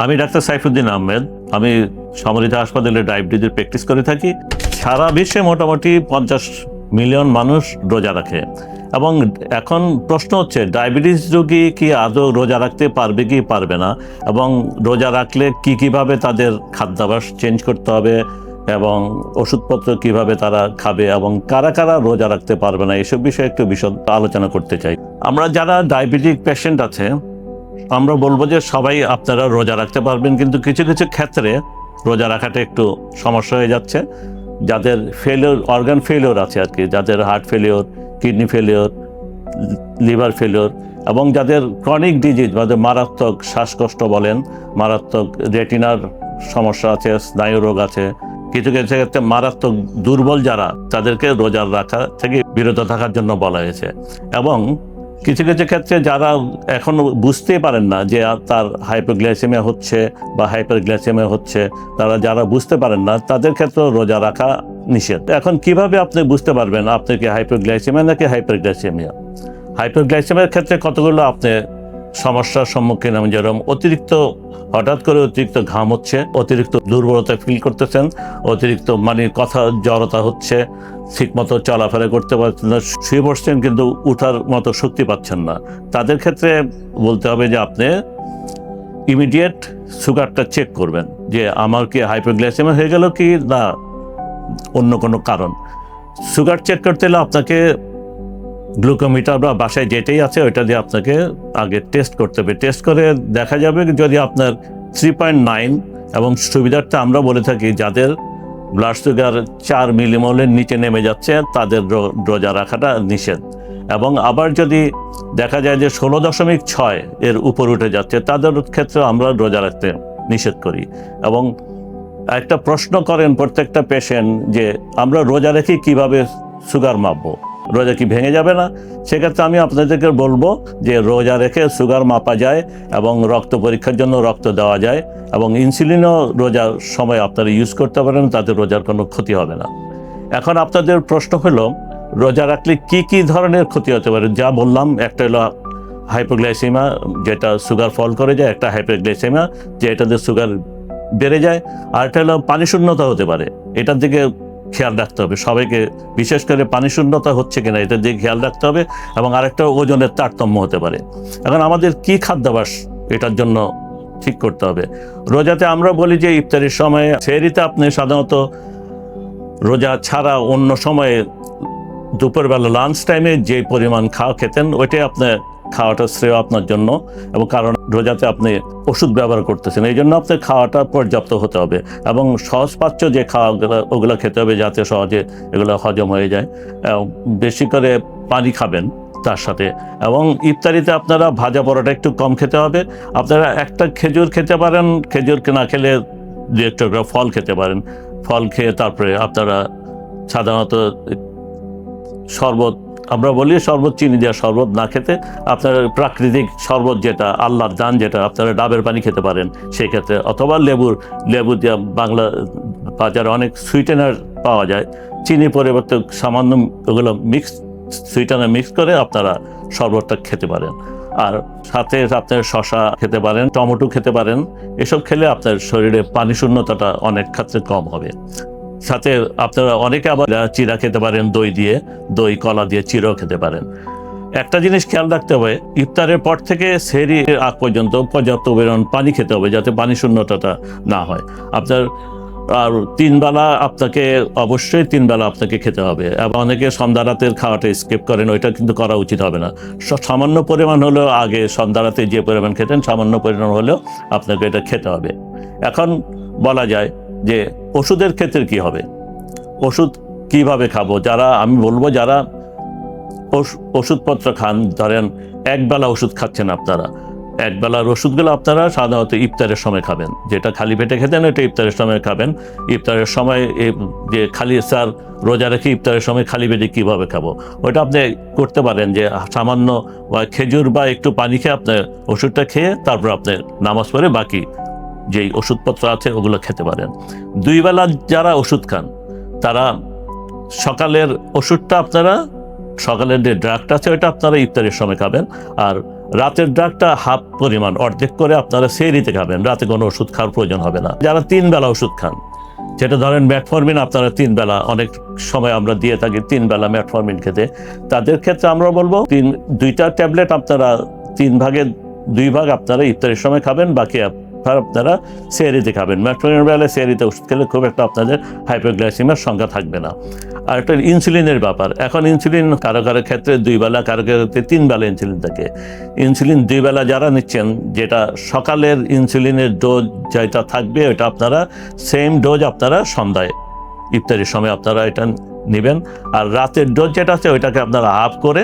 আমি ডাক্তার সাইফুদ্দিন আহমেদ। আমি সমৃদ্ধ হাসপাতালে ডায়াবেটিসের প্র্যাকটিস করে থাকি। সারা বিশ্বে মোটামুটি 50 মিলিয়ন মানুষ রোজা রাখে এবং এখন প্রশ্ন হচ্ছে ডায়াবেটিস রোগী কি আদৌ রোজা রাখতে পারবে কি পারবে না, এবং রোজা রাখলে কিভাবে তাদের খাদ্যাভ্যাস চেঞ্জ করতে হবে এবং ওষুধপত্র কিভাবে তারা খাবে এবং কারা কারা রোজা রাখতে পারবে না, এসব বিষয়ে একটু বিশদ আলোচনা করতে চাই। আমরা যারা ডায়াবেটিক পেশেন্ট আছে আমরা বলবো যে সবাই আপনারা রোজা রাখতে পারবেন, কিন্তু কিছু কিছু ক্ষেত্রে রোজা রাখাটা একটু সমস্যা হয়ে যাচ্ছে। যাদের অর্গান ফেলিওর আছে আর কি, যাদের heart failure, kidney failure, liver failure এবং যাদের ক্রনিক ডিজিজ যাদের মারাত্মক শ্বাসকষ্ট বলেন, মারাত্মক রেটিনার সমস্যা আছে, স্নায়ু রোগ আছে, কিছু কিছু ক্ষেত্রে মারাত্মক দুর্বল যারা, তাদেরকে রোজা রাখা থেকে বিরত থাকার জন্য বলা হয়েছে। এবং কিছু কিছু ক্ষেত্রে যারা এখন বুঝতেই পারেন না যে তার হাইপোগ্লাইসেমিয়া হচ্ছে বা হাইপারগ্লাইসেমিয়া হচ্ছে, তারা যারা বুঝতে পারেন না তাদের ক্ষেত্রে রোজা রাখা নিষেধ। এখন কিভাবে আপনি বুঝতে পারবেন আপনি কি হাইপোগ্লাইসেমিয়া নাকি হাইপারগ্লাইসেমিয়া? হাইপোগ্লাইসেমিয়ার ক্ষেত্রে কতগুলো আপনি সমস্যার সম্মুখীন, যেরকম হঠাৎ করে অতিরিক্ত ঘাম হচ্ছে, অতিরিক্ত দুর্বলতা ফিল করতেছেন, অতিরিক্ত কথা জড়তা হচ্ছে, ঠিকমতো চলাফেরা করতে পারছেন না, শুয়ে পড়ছেন কিন্তু উঠার মতো শক্তি পাচ্ছেন না, তাদের ক্ষেত্রে বলতে হবে যে আপনি ইমিডিয়েট সুগারটা চেক করবেন যে আমার কি হাইপোগ্লাইসেমিয়া হয়ে গেল কি না অন্য কোনো কারণ। সুগার চেক করতে হলে আপনাকে গ্লুকোমিটার বা বাসায় যেটাই আছে ওইটা দিয়ে আপনাকে আগে টেস্ট করতে হবে। টেস্ট করে দেখা যাবে যদি আপনার 3.9 এবং সুবিধার্থে আমরা বলে থাকি যাদের ব্লাড সুগার 4 মিলিমোলের নিচে নেমে যাচ্ছে তাদের রোজা রাখাটা নিষেধ। এবং আবার যদি দেখা যায় যে 16.6 এর উপর উঠে যাচ্ছে তাদের ক্ষেত্রে আমরা রোজা রাখতে নিষেধ করি। এবং একটা প্রশ্ন করেন প্রত্যেকটা পেশেন্ট যে আমরা রোজা রেখে কিভাবে সুগার মাপবো, রোজা কি ভেঙে যাবে না? সেক্ষেত্রে আমি আপনাদেরকে বলবো যে রোজা রেখে সুগার মাপা যায় এবং রক্ত পরীক্ষার জন্য রক্ত দেওয়া যায় এবং ইনসুলিনও রোজার সময় আপনারা ইউজ করতে পারেন, তাতে রোজার কোনো ক্ষতি হবে না। এখন আপনাদের প্রশ্ন হলো রোজা রাখলে কি কি ধরনের ক্ষতি হতে পারে? যা বললাম, একটা হলো হাইপোগ্লাইসেমিয়া যেটা সুগার ফল করে যায়, একটা হাইপারগ্লাইসেমিয়া যে এটাতে সুগার বেড়ে যায়, আর একটা হলো পানি শূন্যতা হতে পারে। এটার দিকে খেয়াল রাখতে হবে সবাইকে, বিশেষ করে পানি শূন্যতা হচ্ছে কিনা এটার দিকে খেয়াল রাখতে হবে। এবং আরেকটা ওজনের তারতম্য হতে পারে। এখন আমাদের কি খাদ্যাভ্যাস এটার জন্য ঠিক করতে হবে। রোজাতে আমরা বলি যে ইফতারের সময়, সেহরিতে আপনি সাধারণত রোজা ছাড়া অন্য সময়ে দুপুরবেলা লাঞ্চ টাইমে যে পরিমাণ খাওয়া খেতেন ওইটাই আপনার খাওয়াটা শ্রেয় আপনার জন্য। এবং কারণ রোজাতে আপনি ওষুধ ব্যবহার করতেছেন, এই জন্য আপনার খাওয়াটা পর্যাপ্ত হতে হবে এবং সহজপাচ্য যে খাওয়াগুলো ওগুলো খেতে হবে যাতে সহজে এগুলো হজম হয়ে যায়। বেশি করে পানি খাবেন তার সাথে। এবং ইফতারিতে আপনারা ভাজা পরোটা একটু কম খেতে হবে। আপনারা একটা খেজুর খেতে পারেন, খেজুরকে না খেলে দু একটা ফল খেতে পারেন। ফল খেয়ে তারপরে আপনারা সাধারণত শরবত, আমরা বলি শরবত, চিনি দেওয়া শরবত না খেতে আপনারা প্রাকৃতিক শরবত যেটা আল্লাহর দান, যেটা আপনারা ডাবের পানি খেতে পারেন সেই ক্ষেত্রে, অথবা লেবু দিয়ে, বাংলা বাজারে অনেক সুইটেনার পাওয়া যায়, চিনি পরিবর্তে সামান্য ওগুলো সুইটেনার মিক্স করে আপনারা শরবতটা খেতে পারেন। আর সাথে আপনার শশা খেতে পারেন, টমেটো খেতে পারেন। এসব খেলে আপনার শরীরে পানি শূন্যতাটা অনেক ক্ষেত্রে কম হবে। সাথে আপনারা অনেকে আবার চিরা খেতে পারেন, দই কলা দিয়ে চিরাও খেতে পারেন। একটা জিনিস খেয়াল রাখতে হবে, ইফতারের পর থেকে সেহরি আগ পর্যন্ত পর্যাপ্ত পরিমাণ পানি খেতে হবে যাতে পানি শূন্যতাটা না হয় আপনার। আর 3 বেলা আপনাকে অবশ্যই 3 বেলা আপনাকে খেতে হবে। এবং অনেকে সন্ধ্যা রাতের খাওয়াটা স্কিপ করেন, ওইটা কিন্তু করা উচিত হবে না। সামান্য পরিমাণ হলেও আগে সন্ধ্যা রাতে যে পরিমাণ খেতেন সামান্য পরিমাণ হলেও আপনাকে এটা খেতে হবে। এখন বলা যায় যে ওষুধের ক্ষেত্রে কি হবে, ওষুধ কিভাবে খাবো? আমি বলবো যারা ওষুধপত্র খান, ধরেন একবেলা ওষুধ খাচ্ছেন আপনারা, একবেলার ওষুধগুলো আপনারা সাধারণত ইফতারের সময় খাবেন। যেটা খালি পেটে খেতেন ওইটা ইফতারের সময় খাবেন। ইফতারের সময় যে খালি রোজা রেখে ইফতারের সময় খালি পেটে কীভাবে খাবো ওইটা আপনি করতে পারেন যে সামান্য খেজুর বা একটু পানি খেয়ে আপনার ওষুধটা খেয়ে তারপর আপনি নামাজ পড়ে বাকি যেই ওষুধপত্র আছে ওগুলো খেতে পারেন। 2 বেলা যারা ওষুধ খান তারা সকালের ওষুধটা আপনারা, সকালের যে ড্রাগটা আছে ওইটা আপনারা ইফতারের সময় খাবেন। আর রাতের ড্রাগটা হাফ পরিমাণ অর্ধেক করে আপনারা সেহরিতে খাবেন, রাতে কোনো ওষুধ খাওয়ার প্রয়োজন হবে না। যারা 3 বেলা ওষুধ খান, যেটা ধরেন মেটফরমিন আপনারা 3 বেলা, অনেক সময় আমরা দিয়ে থাকি 3 বেলা মেটফরমিন খেতে, তাদের ক্ষেত্রে আমরা বলবো 2টা ট্যাবলেট আপনারা 3 ভাগের 2 ভাগ আপনারা ইফতারের সময় খাবেন, বাকি আপনারা সেহরিতে খাবেন। মেটফরমিনের বেলায় সেহরিতে ওষুধ খেলে খুব একটা আপনাদের হাইপোগ্লাইসেমিয়ার সংখ্যা থাকবে না। আর একটা ইনসুলিনের ব্যাপার, এখন ইনসুলিন কারো কারো ক্ষেত্রে 2 বেলা, কারো কারো ক্ষেত্রে 3 বেলা ইনসুলিন থাকে। ইনসুলিন 2 বেলা যারা নিচ্ছেন, যেটা সকালের ইনসুলিনের ডোজ যেটা থাকবে ওটা আপনারা সেম ডোজ আপনারা সন্ধ্যায় ইফতারের সময় আপনারা এটা নেবেন। আর রাতের ডোজ যেটা আছে ওইটাকে আপনারা হাফ করে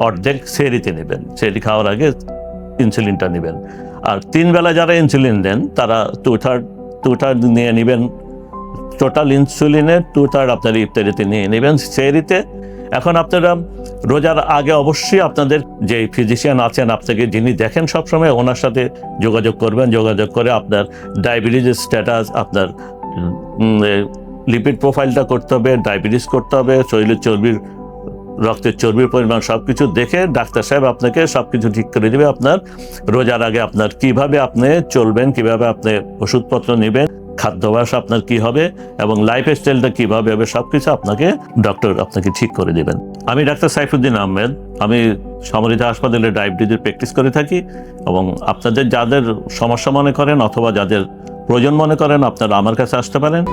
অর্ধেক সেহরিতে নেবেন, সেহরি খাওয়ার আগে ইনসুলিনটা নেবেন। আর 3 বেলা যারা ইনসুলিন দেন তারা 2/3 নিয়ে নেবেন, টোটাল ইনসুলিনের 2/3 আপনারা ইফতারিতে নিয়ে নেবেন সেহরিতে। এখন আপনারা রোজার আগে অবশ্যই আপনাদের যে ফিজিশিয়ান আছেন আপনাকে, যিনি দেখেন সবসময়, ওনার সাথে যোগাযোগ করবেন। যোগাযোগ করে আপনার ডায়াবেটিসের স্ট্যাটাস, আপনার লিপিড প্রোফাইলটা করতে হবে, ডায়াবেটিস করতে হবে, শরীরের চর্বির, রক্তের চর্বির পরিমাণ সব কিছু দেখে ডাক্তার সাহেব আপনাকে সব কিছু ঠিক করে দেবে। আপনার রোজার আগে আপনার কিভাবে আপনি চলবেন, কিভাবে আপনি ওষুধপত্র নেবেন, খাদ্যাভ্যাস আপনার কি হবে এবং লাইফ স্টাইলটা কীভাবে হবে, সব কিছু ডক্টর আপনাকে ঠিক করে দেবেন। আমি ডাক্তার সাইফুদ্দিন আহমেদ, আমি সমৃদ্ধ হাসপাতালে ডায়াবেটিসের প্র্যাকটিস করে থাকি এবং আপনাদের যাদের সমস্যা মনে করেন অথবা যাদের প্রয়োজন মনে করেন আপনারা আমার কাছে আসতে পারেন।